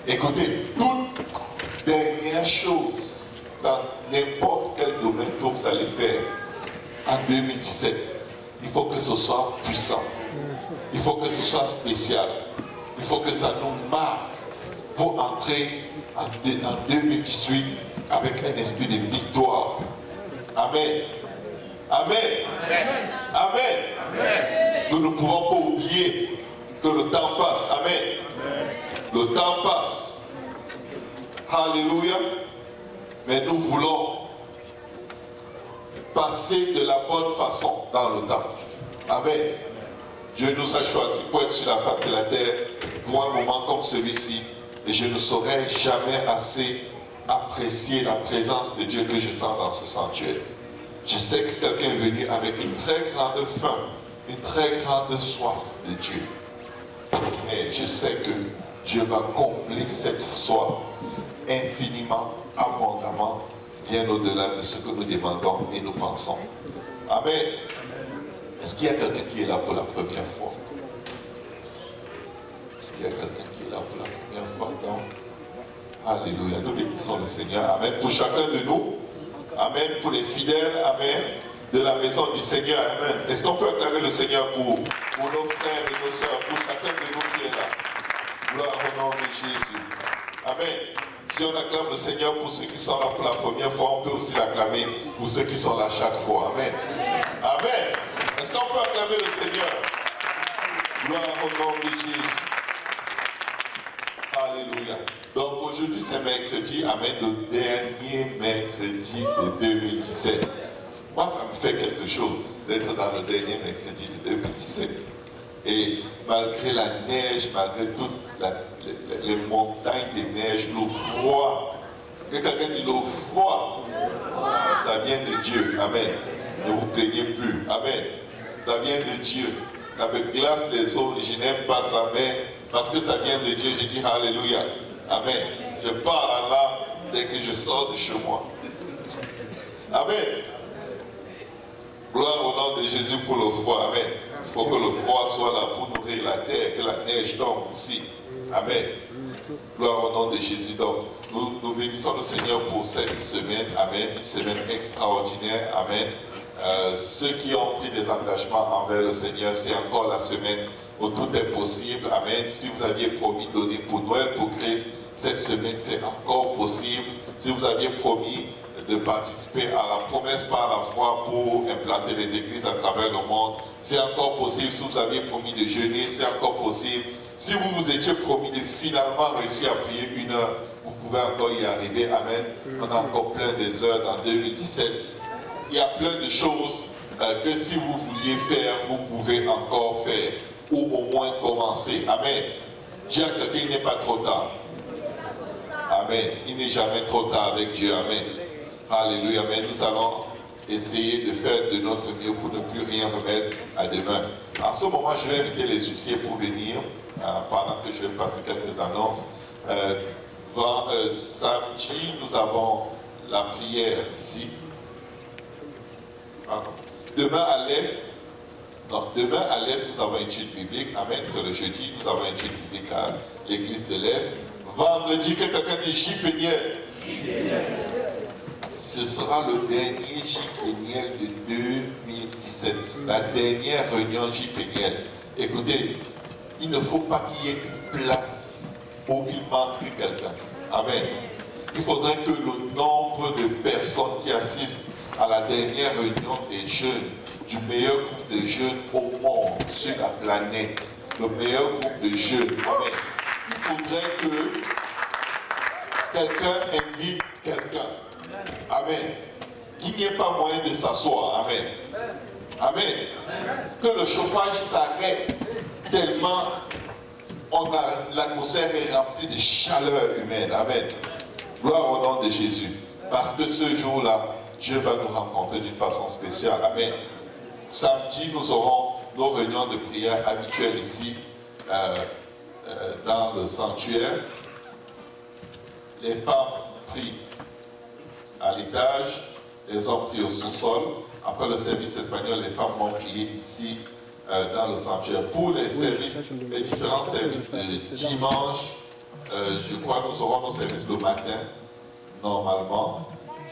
Écoutez, toute dernière chose dans n'importe quel domaine que vous allez faire en 2017, il faut que ce soit puissant. Il faut que ce soit spécial. Il faut que ça nous marque pour entrer en 2018 avec un esprit de victoire. Amen. Amen. Amen. Amen. Nous ne pouvons pas oublier que le temps passe. Amen. Le temps passe. Alléluia. Mais nous voulons passer de la bonne façon dans le temps. Amen. Dieu nous a choisis pour être sur la face de la terre pour un moment comme celui-ci. Et je ne saurais jamais assez apprécier la présence de Dieu que je sens dans ce sanctuaire. Je sais que quelqu'un est venu avec une très grande faim, une très grande soif de Dieu. Mais je sais que Dieu va combler cette soif infiniment, abondamment, bien au-delà de ce que nous demandons et nous pensons. Amen. Est-ce qu'il y a quelqu'un qui est là pour la première fois? Est-ce qu'il y a quelqu'un qui est là pour la première fois? Non. Alléluia. Nous bénissons le Seigneur. Amen. Pour chacun de nous. Amen. Pour les fidèles. Amen. De la maison du Seigneur. Amen. Est-ce qu'on peut acclamer le Seigneur pour nos frères et nos sœurs, pour chacun de nous qui est là? Gloire au nom de Jésus. Amen. Si on acclame le Seigneur pour ceux qui sont là pour la première fois, on peut aussi l'acclamer pour ceux qui sont là chaque fois. Amen. Amen. Est-ce qu'on peut acclamer le Seigneur? Gloire au nom de Jésus. Alléluia. Donc aujourd'hui c'est mercredi, amen, le dernier mercredi de 2017. Moi ça me fait quelque chose d'être dans le dernier mercredi de 2017. Et malgré la neige, malgré toutes les montagnes de neige, le froid, que quelqu'un dit le froid, ça vient de Dieu, amen. Ne vous plaignez plus, amen. Ça vient de Dieu. Ça me glace les os, je n'aime pas ça, mais parce que ça vient de Dieu, je dis Alléluia. Amen. Je pars là dès que je sors de chez moi. Amen. Gloire au nom de Jésus pour le froid. Amen. Il faut que le froid soit là pour nourrir la terre, que la neige tombe aussi. Amen. Gloire au nom de Jésus. Donc, nous bénissons le Seigneur pour cette semaine. Amen. Une semaine extraordinaire. Amen. Ceux qui ont pris des engagements envers le Seigneur, c'est encore la semaine où tout est possible. Amen. Si vous aviez promis de donner pour Noël, pour Christ, cette semaine c'est encore possible. Si vous aviez promis de participer à la promesse par la foi pour implanter les églises à travers le monde, c'est encore possible. Si vous aviez promis de jeûner, c'est encore possible. Si vous vous étiez promis de finalement réussir à prier 1 heure, vous pouvez encore y arriver. Amen. On a encore plein des heures dans 2017. Il y a plein de choses que si vous vouliez faire, vous pouvez encore faire. Ou au moins commencer. Amen. Dis à quelqu'un, il n'est pas trop tard. Amen. Il n'est jamais trop tard avec Dieu. Amen. Alléluia. Mais nous allons essayer de faire de notre mieux pour ne plus rien remettre à demain. En ce moment, je vais inviter les huissiers pour venir, pendant que je vais passer quelques annonces. Samedi, nous avons la prière ici. Demain à l'Est, demain à l'Est, nous avons une étude biblique. Amen, c'est le jeudi, nous avons une étude biblique à l'église de l'Est. Vendredi, que quelqu'un dit J-Péniel. Ce sera le dernier J-Péniel de 2017, la dernière réunion J-Péniel. Écoutez, il ne faut pas qu'il y ait une place où il manque quelqu'un. Amen. Il faudrait que le nombre de personnes qui assistent à la dernière réunion des jeunes, du meilleur groupe de jeunes au monde, sur la planète, le meilleur groupe de jeunes. Amen. Il faudrait que quelqu'un invite quelqu'un. Amen. Qu'il n'y ait pas moyen de s'asseoir. Amen. Amen. Que le chauffage s'arrête tellement l'atmosphère est remplie de chaleur humaine. Amen. Gloire au nom de Jésus. Parce que ce jour-là, Dieu va nous rencontrer d'une façon spéciale. Amen. Samedi, nous aurons nos réunions de prière habituelles ici, dans le sanctuaire. Les femmes prient à l'étage, les hommes prient au sous-sol. Après le service espagnol, les femmes vont prier ici, dans le sanctuaire. Pour les services, les différents services de dimanche, je crois que nous aurons nos services le matin, normalement.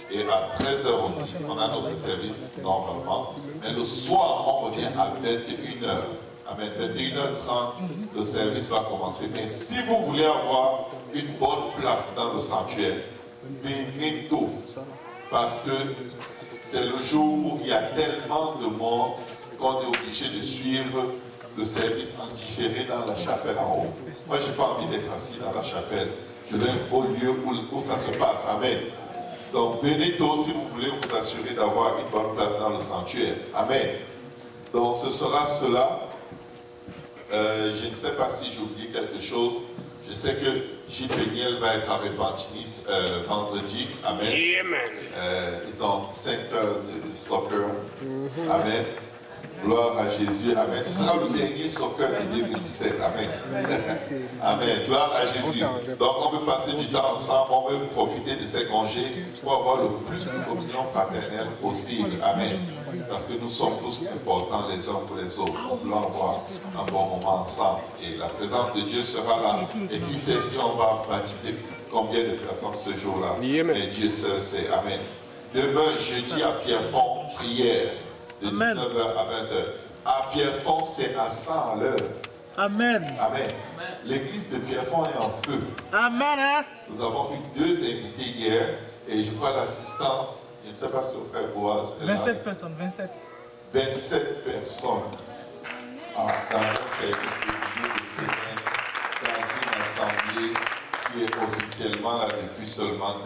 Et à 13h aussi, on a notre service normalement. Mais le soir, on revient à 21h. Amen. 21h30, le service va commencer. Mais si vous voulez avoir une bonne place dans le sanctuaire, venez tôt. Parce que c'est le jour où il y a tellement de monde qu'on est obligé de suivre le service en différé dans la chapelle en haut. Moi, je n'ai pas envie d'être assis dans la chapelle. Je vais au lieu où ça se passe. Amen. Donc, venez tôt si vous voulez vous assurer d'avoir une bonne place dans le sanctuaire. Amen. Donc, ce sera cela. Je ne sais pas si j'ai oublié quelque chose. Je sais que Gilles Péniel va être à Repentigny vendredi. Amen. Ils ont 5 heures de soccer. Amen. Gloire à Jésus. Amen. Ce sera le dernier soccer de 2017. Amen. Amen. Gloire à Jésus. Donc on peut passer du temps ensemble, on peut profiter de ces congés pour avoir le plus de communion fraternelle possible. Amen. Parce que nous sommes tous importants les uns pour les autres. On peut avoir un bon moment ensemble. Et la présence de Dieu sera là. Et qui sait si on va baptiser combien de personnes ce jour-là. Mais Dieu seul sait. Amen. Demain, jeudi à Pierrefonds, prière. De 19h à 20h. À Pierrefonds, c'est à 100 à l'heure. Amen. Amen. L'église de Pierrefonds est en feu. Amen. Hein? Nous avons eu 2 invités hier et je crois l'assistance, je ne sais pas si au frère Boaz. 27 personnes, 27. 27 personnes dans un service de semaine, dans une assemblée qui est officiellement là depuis seulement 2